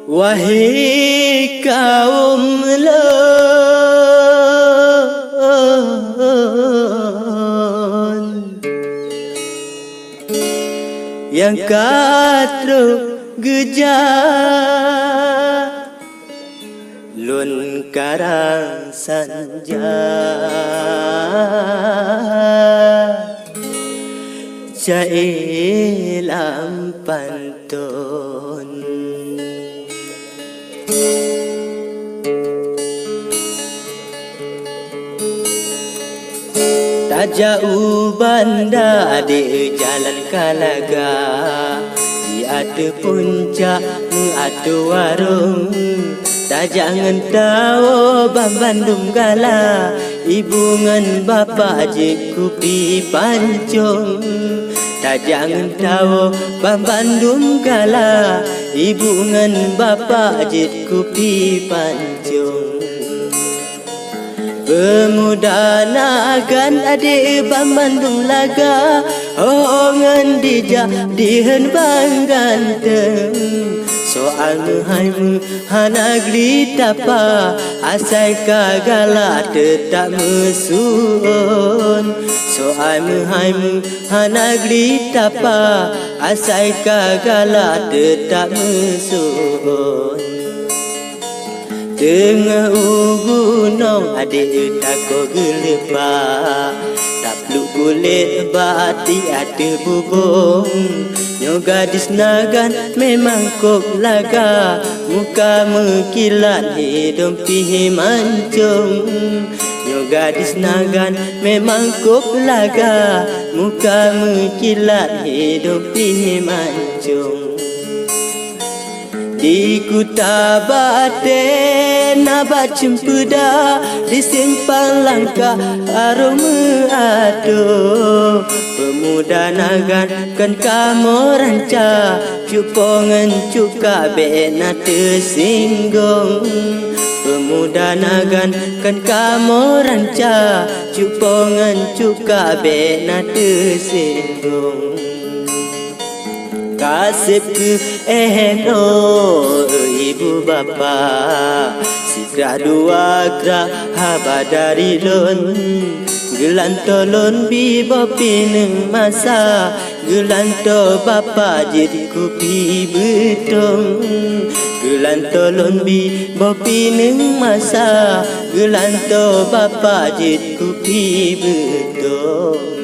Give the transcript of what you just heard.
Wahai kaum lon yang katro geja lun karang sanja Cailam pantun tak jauh banda di jalan Kalaga, di ada puncak ada warung. Tak jangan tahu bang Bandung gala, ibu ngan bapa je kupi pancung. Tak jangan tahu bang Bandung gala, ibu ngan bapa je kupi pancung. Pemuda nagan adik bang Bandung laga, oh ngan dijak dihen bang ganteng. Soal muhaimu hanagli tapa, asai kagala tetap mesuon. Soal muhaimu hanagli tapa, asai kagala tetap mesuon. Tengah gunung adik tako gelepah, tak perlu kulit bati ada bubung. Nyo gadis nagan memang kok laga, muka mekilat hidung pihi mancung. Nyo gadis nagan memang kok laga, muka mekilat hidung pihi mancung. Di Kuta Baten nabat cempeda, di simpang langkah aroma ado. Pemuda nagan kan kamu ranca, cupongan cuka bena tersinggung. Pemuda nagan kan kamu ranca, cupongan cuka bena tersinggung. Kasih ke eno ibu bapa, sikra dua kra haba dari lon. Gelantolon bibo pineng masa, gelanto bapa jadi kupi betong. Gelantolon bibo pineng masa, gelanto bapa jadi kupi betong.